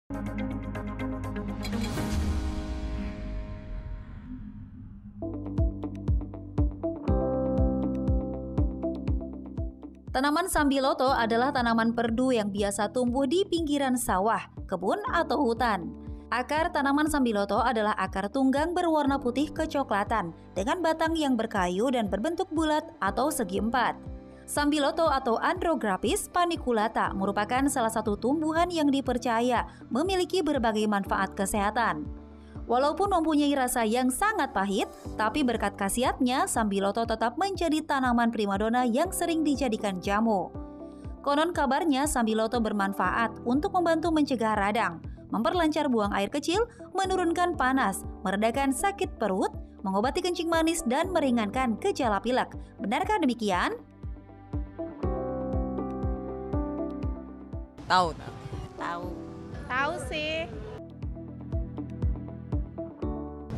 Tanaman sambiloto adalah tanaman perdu yang biasa tumbuh di pinggiran sawah, kebun, atau hutan. Akar tanaman sambiloto adalah akar tunggang berwarna putih kecoklatan dengan batang yang berkayu dan berbentuk bulat atau segi empat. Sambiloto atau Andrographis paniculata merupakan salah satu tumbuhan yang dipercaya memiliki berbagai manfaat kesehatan. Walaupun mempunyai rasa yang sangat pahit, tapi berkat khasiatnya, sambiloto tetap menjadi tanaman primadona yang sering dijadikan jamu. Konon kabarnya sambiloto bermanfaat untuk membantu mencegah radang, memperlancar buang air kecil, menurunkan panas, meredakan sakit perut, mengobati kencing manis, dan meringankan gejala pilek. Benarkah demikian? Tahu. Tahu sih.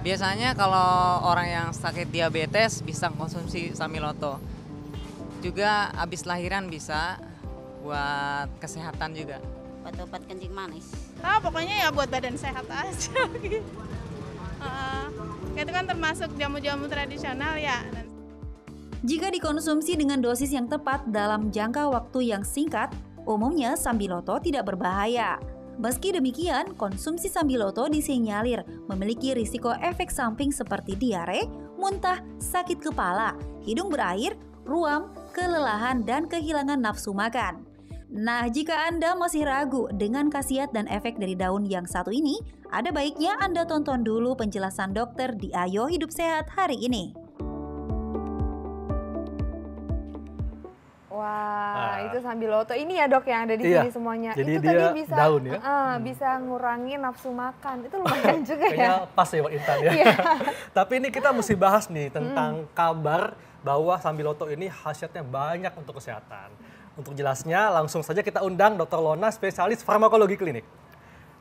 Biasanya kalau orang yang sakit diabetes bisa konsumsi sambiloto. Juga habis lahiran bisa buat kesehatan juga. Buat obat kencing manis. Tahu pokoknya ya buat badan sehat aja gitu. Itu kan termasuk jamu-jamu tradisional ya. Jika dikonsumsi dengan dosis yang tepat dalam jangka waktu yang singkat, umumnya sambiloto tidak berbahaya. Meski demikian, konsumsi sambiloto disinyalir memiliki risiko efek samping seperti diare, muntah, sakit kepala, hidung berair, ruam, kelelahan, dan kehilangan nafsu makan. Nah, jika Anda masih ragu dengan khasiat dan efek dari daun yang satu ini, ada baiknya Anda tonton dulu penjelasan dokter di Ayo Hidup Sehat hari ini. Wah, itu sambiloto. Ini ya dok yang ada di sini semuanya. Jadi itu dia tadi bisa daun ya? Bisa ngurangin nafsu makan. Itu lumayan juga ya. Kayaknya pas ya Mbak Intan ya. Tapi ini kita mesti bahas nih tentang kabar bahwa sambiloto ini khasiatnya banyak untuk kesehatan. Untuk jelasnya langsung saja kita undang Dr. Lona, spesialis farmakologi klinik.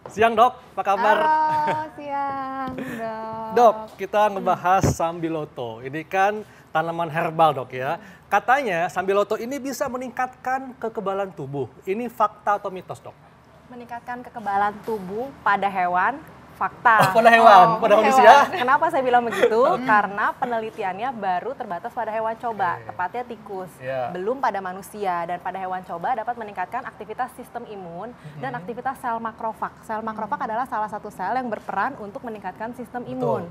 Siang dok, apa kabar? Halo, siang dok. Dok, kita ngebahas sambiloto. Ini kan tanaman herbal dok ya. Katanya sambiloto ini bisa meningkatkan kekebalan tubuh. Ini fakta atau mitos dok? Meningkatkan kekebalan tubuh pada hewan, fakta. Oh, pada hewan, pada manusia? Kenapa saya bilang begitu? Karena penelitiannya baru terbatas pada hewan coba, tepatnya tikus. Belum pada manusia, dan pada hewan coba dapat meningkatkan aktivitas sistem imun dan aktivitas sel makrofag. Sel makrofag adalah salah satu sel yang berperan untuk meningkatkan sistem imun.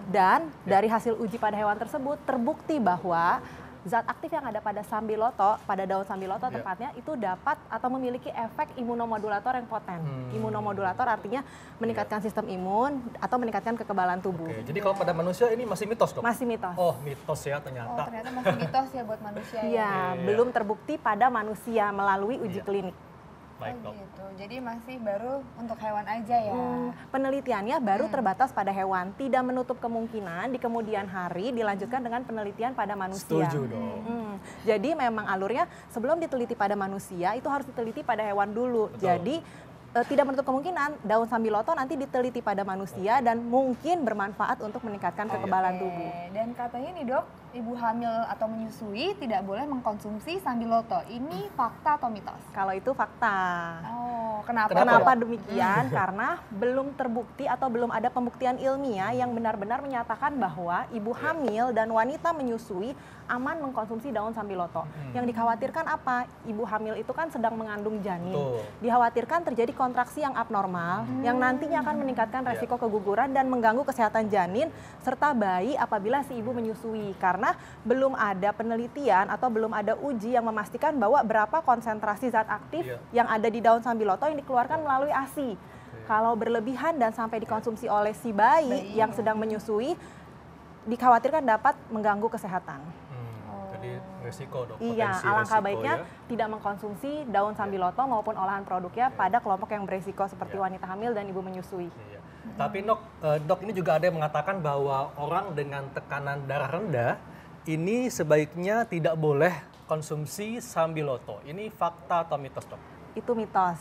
Dan dari hasil uji pada hewan tersebut terbukti bahwa zat aktif yang ada pada sambiloto, pada daun sambiloto tepatnya, itu dapat atau memiliki efek imunomodulator yang poten. Imunomodulator artinya meningkatkan sistem imun atau meningkatkan kekebalan tubuh. Jadi kalau pada manusia ini masih mitos dok? Masih mitos. Oh, mitos ya ternyata. Oh, ternyata masih mitos ya buat manusia. Iya, belum terbukti pada manusia melalui uji klinik. Baik dok. Gitu. Jadi masih baru untuk hewan aja ya. Penelitiannya baru terbatas pada hewan, tidak menutup kemungkinan di kemudian hari dilanjutkan dengan penelitian pada manusia. Setuju dong. Jadi memang alurnya sebelum diteliti pada manusia itu harus diteliti pada hewan dulu. Betul. Jadi tidak menutup kemungkinan daun sambiloto nanti diteliti pada manusia dan mungkin bermanfaat untuk meningkatkan kekebalan tubuh. Dan katanya nih dok, ibu hamil atau menyusui tidak boleh mengkonsumsi sambiloto. Ini fakta atau mitos? Kalau itu fakta. Oh, kenapa? Kenapa demikian? Karena belum terbukti atau belum ada pembuktian ilmiah yang benar-benar menyatakan bahwa ibu hamil dan wanita menyusui aman mengkonsumsi daun sambiloto. Yang dikhawatirkan apa? Ibu hamil itu kan sedang mengandung janin. Dikhawatirkan terjadi kontraksi yang abnormal yang nantinya akan meningkatkan resiko keguguran dan mengganggu kesehatan janin serta bayi apabila si ibu menyusui. Karena belum ada penelitian atau belum ada uji yang memastikan bahwa berapa konsentrasi zat aktif yang ada di daun sambiloto yang dikeluarkan melalui ASI. Kalau berlebihan dan sampai dikonsumsi oleh si bayi yang sedang menyusui, dikhawatirkan dapat mengganggu kesehatan. Jadi resiko dok. Iya, alangkah baiknya tidak mengkonsumsi daun sambiloto maupun olahan produknya pada kelompok yang beresiko seperti wanita hamil dan ibu menyusui. Tapi dok ini juga ada yang mengatakan bahwa orang dengan tekanan darah rendah ini sebaiknya tidak boleh konsumsi sambiloto. Ini fakta atau mitos dok? Itu mitos.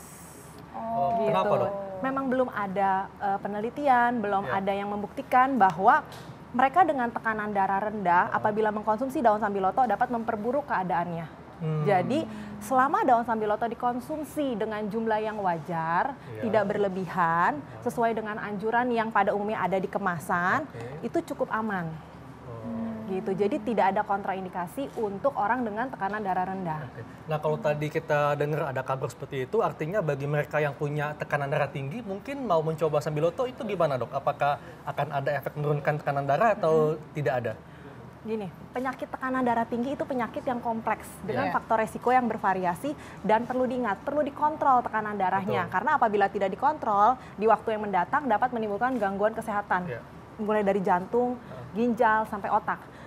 Oh, gitu. Kenapa dok? Memang belum ada penelitian, belum ada yang membuktikan bahwa mereka dengan tekanan darah rendah apabila mengkonsumsi daun sambiloto dapat memperburuk keadaannya. Jadi selama daun sambiloto dikonsumsi dengan jumlah yang wajar, tidak berlebihan, sesuai dengan anjuran yang pada umumnya ada di kemasan, itu cukup aman. Gitu. Jadi tidak ada kontraindikasi untuk orang dengan tekanan darah rendah. Nah, kalau tadi kita dengar ada kabar seperti itu, artinya bagi mereka yang punya tekanan darah tinggi mungkin mau mencoba sambiloto itu gimana, Dok? Apakah akan ada efek menurunkan tekanan darah atau tidak ada? Gini, penyakit tekanan darah tinggi itu penyakit yang kompleks dengan faktor resiko yang bervariasi dan perlu diingat, perlu dikontrol tekanan darahnya. Karena apabila tidak dikontrol, di waktu yang mendatang dapat menimbulkan gangguan kesehatan. Mulai dari jantung, ginjal, sampai otak.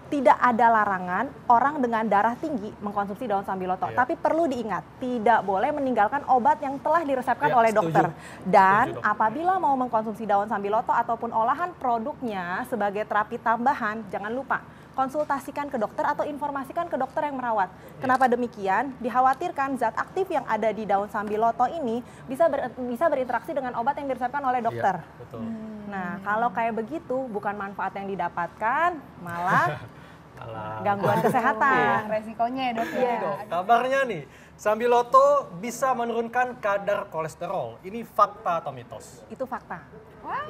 Tidak ada larangan orang dengan darah tinggi mengkonsumsi daun sambiloto. Tapi perlu diingat, tidak boleh meninggalkan obat yang telah diresepkan oleh dokter. Dan apabila mau mengkonsumsi daun sambiloto ataupun olahan produknya sebagai terapi tambahan, jangan lupa konsultasikan ke dokter atau informasikan ke dokter yang merawat. Kenapa demikian? Dikhawatirkan zat aktif yang ada di daun sambiloto ini bisa berinteraksi dengan obat yang diresepkan oleh dokter. Nah, kalau kayak begitu bukan manfaat yang didapatkan, malah gangguan kesehatan. Resikonya ya dok ya. Dok, kabarnya nih, sambiloto bisa menurunkan kadar kolesterol. Ini fakta atau mitos? Itu fakta.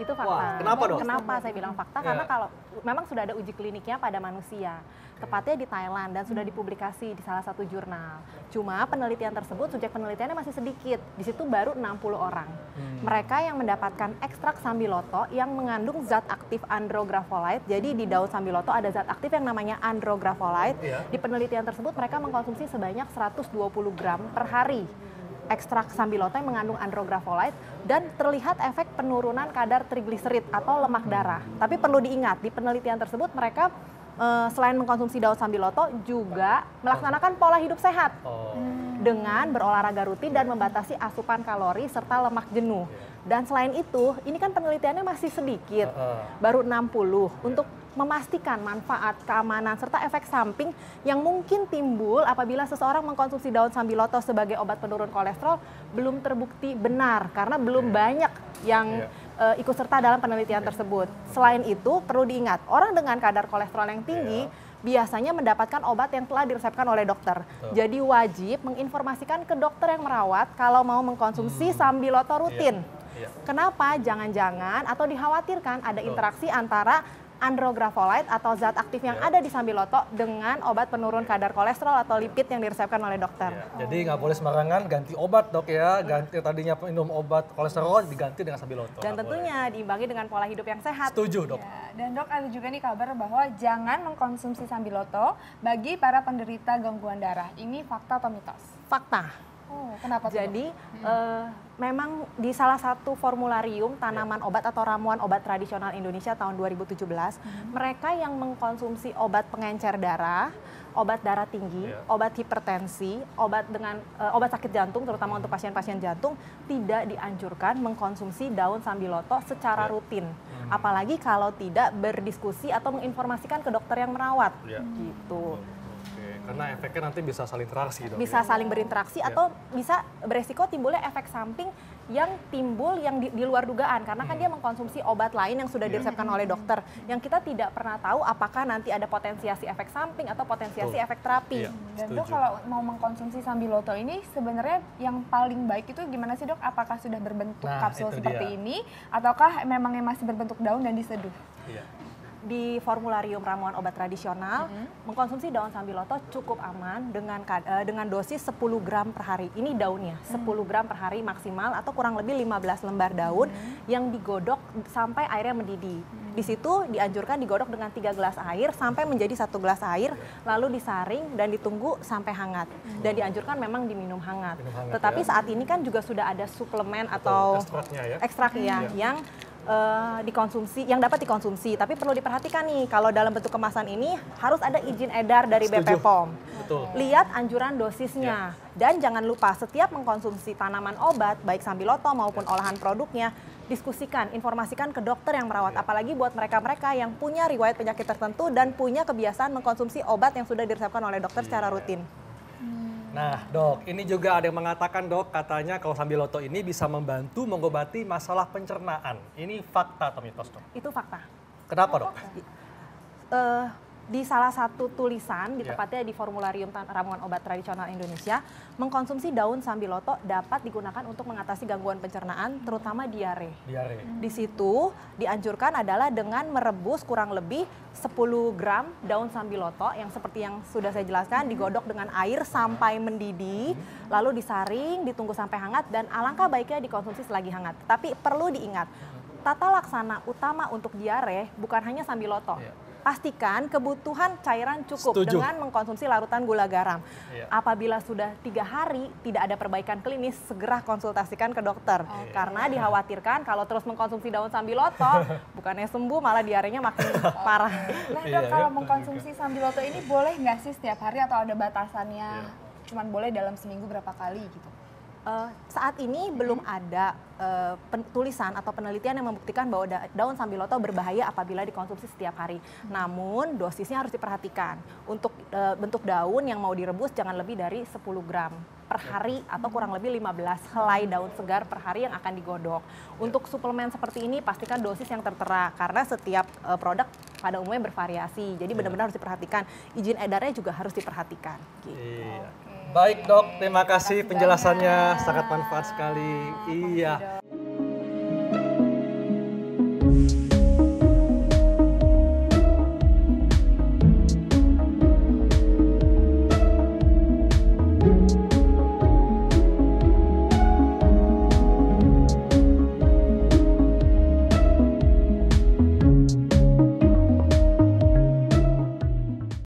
Itu fakta. Kenapa, Dok? Kenapa saya bilang fakta? Karena kalau memang sudah ada uji kliniknya pada manusia, tepatnya di Thailand dan sudah dipublikasi di salah satu jurnal. Cuma penelitian tersebut, subjek penelitiannya masih sedikit. Di situ baru 60 orang. Mereka yang mendapatkan ekstrak sambiloto yang mengandung zat aktif andrografolite. Jadi di daun sambiloto ada zat aktif yang namanya andrografolite. Di penelitian tersebut mereka mengkonsumsi sebanyak 120 gram per hari ekstrak sambiloto yang mengandung andrografolite dan terlihat efek penurunan kadar trigliserid atau lemak darah. Tapi perlu diingat, di penelitian tersebut mereka selain mengkonsumsi daun sambiloto juga melaksanakan pola hidup sehat dengan berolahraga rutin dan membatasi asupan kalori serta lemak jenuh. Dan selain itu, ini kan penelitiannya masih sedikit, baru 60 untuk memastikan manfaat, keamanan, serta efek samping yang mungkin timbul apabila seseorang mengkonsumsi daun sambiloto sebagai obat penurun kolesterol belum terbukti benar karena belum banyak yang ikut serta dalam penelitian tersebut. Selain itu, perlu diingat, orang dengan kadar kolesterol yang tinggi biasanya mendapatkan obat yang telah diresepkan oleh dokter. Jadi wajib menginformasikan ke dokter yang merawat kalau mau mengkonsumsi sambiloto rutin. Kenapa? Jangan-jangan atau dikhawatirkan ada interaksi antara andrografolite atau zat aktif yang ada di sambiloto dengan obat penurun kadar kolesterol atau lipid yang diresepkan oleh dokter. Jadi nggak boleh sembarangan ganti obat, Dok ya. Ganti tadinya minum obat kolesterol diganti dengan sambiloto. Dan tentunya diimbangi dengan pola hidup yang sehat. Setuju, Dok. Dan dok, ada juga nih kabar bahwa jangan mengkonsumsi sambiloto bagi para penderita gangguan darah. Ini fakta atau mitos? Fakta. Kenapa tuh, Jadi memang di salah satu formularium tanaman obat atau ramuan obat tradisional Indonesia tahun 2017, mereka yang mengkonsumsi obat pengencer darah, obat darah tinggi, obat hipertensi, obat sakit jantung terutama untuk pasien-pasien jantung tidak dianjurkan mengkonsumsi daun sambiloto secara rutin. Apalagi kalau tidak berdiskusi atau menginformasikan ke dokter yang merawat. Gitu. Karena efeknya nanti bisa saling interaksi, Dok. Bisa saling berinteraksi atau bisa beresiko timbulnya efek samping yang timbul yang di luar dugaan karena kan dia mengkonsumsi obat lain yang sudah diresepkan oleh dokter yang kita tidak pernah tahu apakah nanti ada potensiasi efek samping atau potensiasi efek terapi. Dan dok, kalau mau mengkonsumsi sambiloto ini sebenarnya yang paling baik itu gimana sih dok? Apakah sudah berbentuk kapsul seperti ini ataukah memangnya masih berbentuk daun dan diseduh? Di formularium ramuan obat tradisional, mengkonsumsi daun sambiloto cukup aman dengan dosis 10 gram per hari. Ini daunnya, 10 gram per hari maksimal atau kurang lebih 15 lembar daun yang digodok sampai airnya mendidih. Di situ dianjurkan digodok dengan 3 gelas air sampai menjadi 1 gelas air, lalu disaring dan ditunggu sampai hangat. Dan dianjurkan memang diminum hangat. Tetapi saat ini kan juga sudah ada suplemen atau ekstraknya yang dikonsumsi, yang dapat dikonsumsi. Tapi perlu diperhatikan nih, kalau dalam bentuk kemasan ini harus ada izin edar dari BP POM. Lihat anjuran dosisnya. Dan jangan lupa setiap mengkonsumsi tanaman obat, baik sambiloto maupun olahan produknya, diskusikan, informasikan ke dokter yang merawat. Apalagi buat mereka-mereka yang punya riwayat penyakit tertentu dan punya kebiasaan mengkonsumsi obat yang sudah diresepkan oleh dokter secara rutin. Nah, Dok, ini juga ada yang mengatakan, Dok, katanya kalau sambiloto ini bisa membantu mengobati masalah pencernaan. Ini fakta atau mitos, Dok? Itu fakta. Kenapa, Dok? di salah satu tulisan, tepatnya di formularium ramuan obat tradisional Indonesia, mengkonsumsi daun sambiloto dapat digunakan untuk mengatasi gangguan pencernaan, terutama diare. Di situ dianjurkan adalah dengan merebus kurang lebih 10 gram daun sambiloto yang seperti yang sudah saya jelaskan, digodok dengan air sampai mendidih, lalu disaring, ditunggu sampai hangat, dan alangkah baiknya dikonsumsi selagi hangat. Tapi perlu diingat, tata laksana utama untuk diare bukan hanya sambiloto. Pastikan kebutuhan cairan cukup dengan mengkonsumsi larutan gula garam. Apabila sudah 3 hari tidak ada perbaikan klinis, segera konsultasikan ke dokter. Karena dikhawatirkan kalau terus mengkonsumsi daun sambiloto, bukannya sembuh malah diarenya makin parah. Nah dok, kalau mengkonsumsi sambiloto ini boleh nggak sih setiap hari atau ada batasannya? Cuman boleh dalam seminggu berapa kali gitu? Saat ini belum ada tulisan atau penelitian yang membuktikan bahwa daun sambiloto berbahaya apabila dikonsumsi setiap hari. Namun dosisnya harus diperhatikan. Untuk bentuk daun yang mau direbus jangan lebih dari 10 gram per hari atau kurang lebih 15 helai daun segar per hari yang akan digodok. Untuk suplemen seperti ini pastikan dosis yang tertera karena setiap produk pada umumnya bervariasi. Jadi benar-benar harus diperhatikan. Izin edarnya juga harus diperhatikan. Gitu. Baik dok, terima kasih penjelasannya, sangat manfaat sekali. Iya.